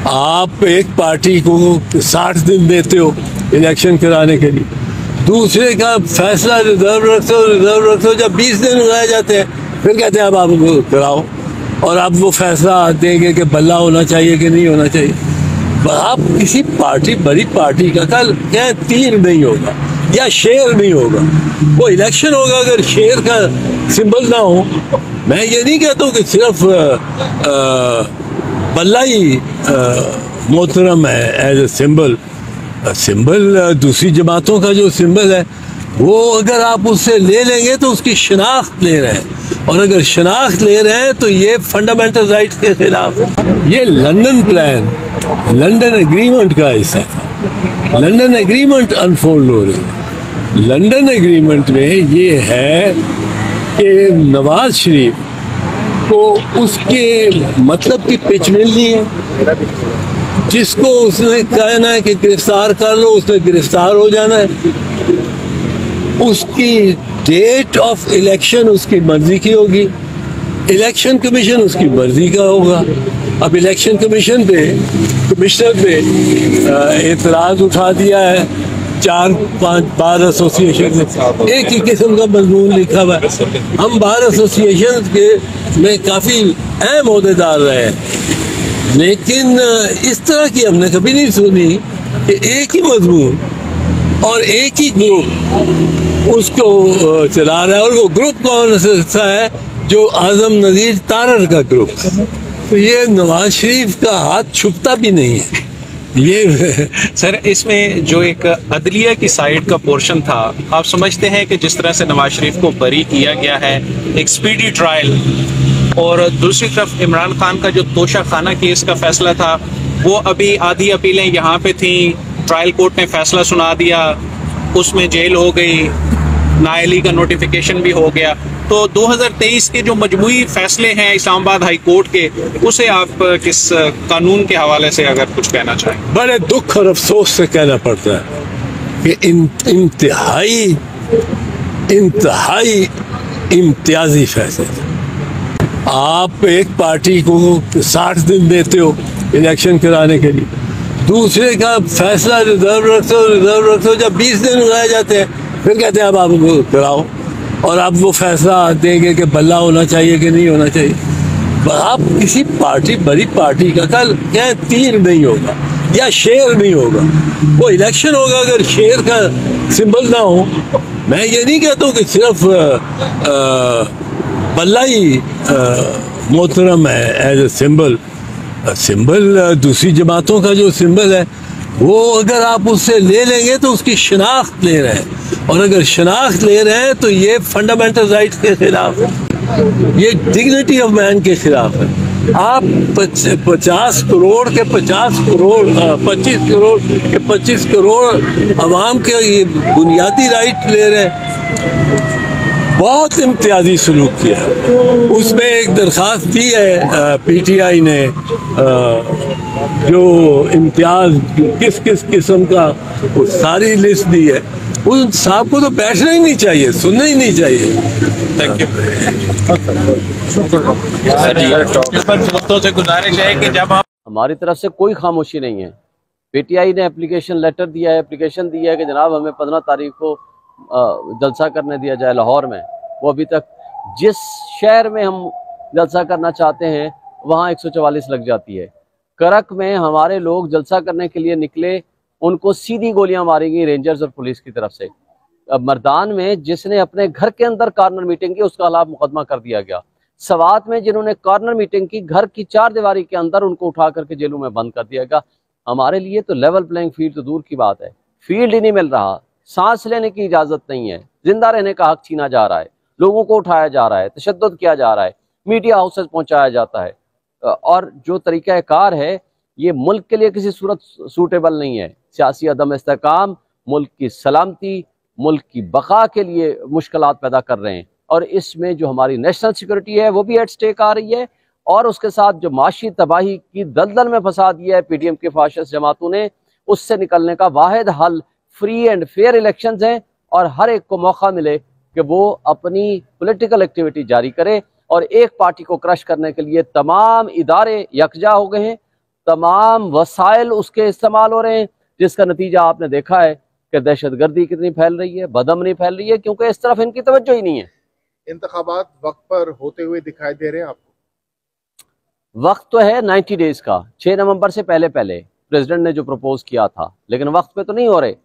आप एक पार्टी को 60 दिन देते हो इलेक्शन कराने के लिए, दूसरे का फैसला रिजर्व रखते हो। जब 20 दिन लगाए जाते हैं फिर कहते हैं अब आप कराओ, और आप वो फैसला देंगे कि बल्ला होना चाहिए कि नहीं होना चाहिए। आप किसी पार्टी, बड़ी पार्टी का कल क्या तीर नहीं होगा या शेर नहीं होगा, वो इलेक्शन होगा। अगर शेर का सिंबल ना हो, मैं ये नहीं कहता हूँ कि सिर्फ बल्ला ही मोहतरम है एज ए सिंबल। सिंबल दूसरी जमातों का जो सिंबल है वो अगर आप उससे ले लेंगे तो उसकी शनाख्त ले रहे हैं, और अगर शनाख्त ले रहे हैं तो ये फंडामेंटल राइट्स के खिलाफ है। ये लंदन प्लान, लंदन एग्रीमेंट का हिस्सा था। लंदन एग्रीमेंट अनफोल्ड हो रही है। लंदन एग्रीमेंट में ये है कि नवाज शरीफ को उसके मतलब की पिच मिलनी है। जिसको उसने कहना है कि गिरफ्तार कर लो, उसने गिरफ्तार हो जाना है। उसकी डेट ऑफ इलेक्शन उसकी मर्जी की होगी, इलेक्शन कमीशन उसकी मर्जी का होगा। अब इलेक्शन कमीशन पे, कमिश्नर पे एतराज उठा दिया है 4-5 बार एसोसिएशन ने, एक ही किस्म का मजमून लिखा हुआ है। हम बार एसोसिएशन के में काफ़ी अहम ओहदेदार रहे हैं, लेकिन इस तरह की हमने कभी नहीं सुनी कि एक ही मजमून और एक ही ग्रुप उसको चला रहा है। और वो ग्रुप कौन सा है? जो आजम नज़ीर तारर का ग्रुप। तो ये नवाज शरीफ का हाथ छुपता भी नहीं है। ये सर, इसमें जो एक अदलिया की साइड का पोर्शन था, आप समझते हैं कि जिस तरह से नवाज शरीफ को बरी किया गया है, एक स्पीडी ट्रायल, और दूसरी तरफ इमरान खान का जो तोशा खाना केस का फैसला था, वो अभी आधी अपीलें यहाँ पे थी, ट्रायल कोर्ट ने फैसला सुना दिया, उसमें जेल हो गई, नाअहली का नोटिफिकेशन भी हो गया। तो 2023 के जो मजमूई फैसले हैं इस्लामाबाद हाई कोर्ट के, उसे आप किस कानून के हवाले से अगर कुछ कहना चाहें? बड़े दुख और अफसोस से कहना पड़ता है कि इंतहाई इम्तियाजी फैसले। आप एक पार्टी को 60 दिन देते हो इलेक्शन कराने के लिए, दूसरे का फैसला रिजर्व रखते हो। जब 20 दिन लगाए जाते हैं फिर कहते हैं अब आप कराओ, और आप वो फैसला देंगे कि बल्ला होना चाहिए कि नहीं होना चाहिए। आप किसी पार्टी, बड़ी पार्टी का कल क्या तीर नहीं होगा या शेर नहीं होगा, वो इलेक्शन होगा। अगर शेर का सिंबल ना हो, मैं ये नहीं कहता हूँ कि सिर्फ बल्ला ही मोहतरम है एज ए सिंबल। सिंबल दूसरी जमातों का जो सिंबल है वो अगर आप उससे ले लेंगे तो उसकी शनाख्त ले रहे हैं, और अगर शनाख्त ले रहे हैं तो ये फंडामेंटल राइट्स के खिलाफ है, ये डिग्निटी ऑफ मैन के खिलाफ है। आप 50 करोड़ के 50 करोड़ 25 करोड़ के 25 करोड़ अवाम के ये बुनियादी राइट ले रहे हैं। बहुत इम्तियाजी सलूक किया। उसमें एक दरख्वास्त दी है PTI ने, जो इम्तियाज किस किस किस्म का, वो सारी लिस्ट दी है। उन साहब को तो बैठना ही नहीं चाहिए, सुनना ही नहीं चाहिए। Thank you. दोस्तों से गुजारिश है कि जब आप, हमारी तरफ से कोई खामोशी नहीं है। PTI ने एप्लीकेशन लेटर दिया है, एप्लीकेशन दी है कि जनाब हमें 15 तारीख को जलसा करने दिया जाए लाहौर में। वो अभी तक जिस शहर में हम जलसा करना चाहते हैं वहाँ 144 लग जाती है। करक में हमारे लोग जलसा करने के लिए निकले, उनको सीधी गोलियां मारी गई रेंजर्स और पुलिस की तरफ से। अब मर्दान में जिसने अपने घर के अंदर कॉर्नर मीटिंग की, उसका खिलाफ मुकदमा कर दिया गया। सवात में जिन्होंने कॉर्नर मीटिंग की, घर की 4 दीवारी के अंदर, उनको उठा करके जेलों में बंद कर दिया गया। हमारे लिए तो लेवल प्लेइंग फील्ड तो दूर की बात है, फील्ड ही नहीं मिल रहा। सांस लेने की इजाज़त नहीं है, जिंदा रहने का हक छीना जा रहा है, लोगों को उठाया जा रहा है, तशद्दुद किया जा रहा है, मीडिया हाउसेस पहुंचाया जाता है। और जो तरीक़ाकार है ये मुल्क के लिए किसी सूरत सूटेबल नहीं है। सियासी अदम इस्तेकाम मुल्क की सलामती, मुल्क की बका के लिए मुश्किलात पैदा कर रहे हैं, और इसमें जो हमारी नेशनल सिक्योरिटी है वो भी एट स्टेक आ रही है। और उसके साथ जो माशी तबाही की दलदल में फंसा दिया है PDM के फाशिस्ट जमातों ने, उससे निकलने का वाहिद हल फ्री एंड फेयर इलेक्शंस हैं, और हर एक को मौका मिले कि वो अपनी पॉलिटिकल एक्टिविटी जारी करे। और एक पार्टी को क्रश करने के लिए तमाम इदारे यकजा हो गए हैं, तमाम वसाइल उसके इस्तेमाल हो रहे हैं, जिसका नतीजा आपने देखा है कि दहशतगर्दी कितनी फैल रही है, बदअमनी फैल रही है, क्योंकि इस तरफ इनकी तवज्जो ही नहीं है। इंतखाबात वक्त पर होते हुए दिखाई दे रहे हैं आपको? वक्त तो है 90 डेज का, 6 नवंबर से पहले पहले प्रेसिडेंट ने जो प्रपोज किया था, लेकिन वक्त पे तो नहीं हो रहे।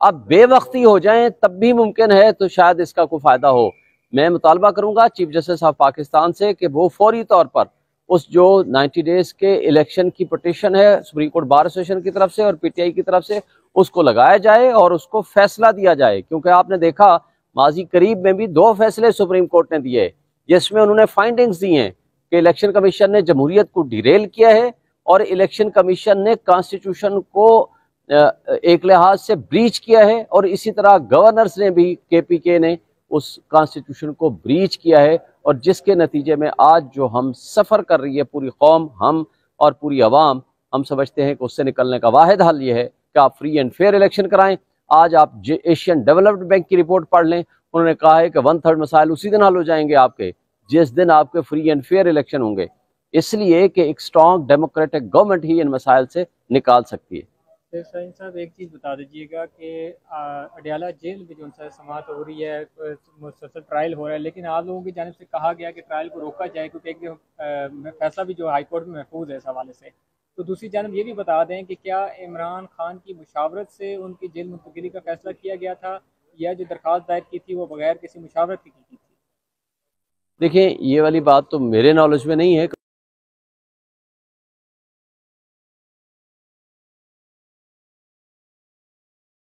अब बेवक्ती हो जाएं तब भी मुमकिन है, तो शायद इसका कोई फायदा हो। मैं मुतालबा करूंगा चीफ जस्टिस ऑफ पाकिस्तान से कि वो फौरी तौर पर उस जो 90 डेज के इलेक्शन की पटिशन है सुप्रीम कोर्ट बार एसोसिएशन की तरफ से और पीटीआई की तरफ से, उसको लगाया जाए और उसको फैसला दिया जाए। क्योंकि आपने देखा माजी करीब में भी 2 फैसले सुप्रीम कोर्ट ने दिए जिसमें उन्होंने फाइंडिंग्स दी हैं कि इलेक्शन कमीशन ने जमहूरियत को डिरेल किया है और इलेक्शन कमीशन ने कॉन्स्टिट्यूशन को एक लिहाज से ब्रीच किया है, और इसी तरह गवर्नर्स ने भी, केपीके ने उस कॉन्स्टिट्यूशन को ब्रीच किया है, और जिसके नतीजे में आज जो हम सफ़र कर रही है पूरी कौम, हम और पूरी अवाम, हम समझते हैं कि उससे निकलने का वाहिद हल ये है कि आप फ्री एंड फेयर इलेक्शन कराएं। आज आप एशियन डेवलप्ड बैंक की रिपोर्ट पढ़ लें, उन्होंने कहा है कि 1/3 मसाइल उसी दिन हल हो जाएंगे आपके, जिस दिन आपके फ्री एंड फेयर इलेक्शन होंगे, इसलिए कि एक स्ट्रॉन्ग डेमोक्रेटिक गवर्नमेंट ही इन मसाइल से निकाल सकती है। साइन साहब, एक चीज़ बता दीजिएगा कि अडयाला जेल में जो समाअत हो रही है, मुसलसल ट्रायल हो रहा है, लेकिन आप लोगों की जानिब से कहा गया कि ट्रायल को रोका जाए क्योंकि एक फैसला भी जो हाई कोर्ट में महफूज है इस हवाले से। तो दूसरी जानिब ये भी बता दें कि क्या इमरान खान की मुशावरत से उनकी जेल मुंतकिली का फैसला किया गया था, या जो दरख्वास्त दायर की थी वो बगैर किसी मुशावरत की थी? देखिए, ये वाली बात तो मेरे नॉलेज में नहीं है।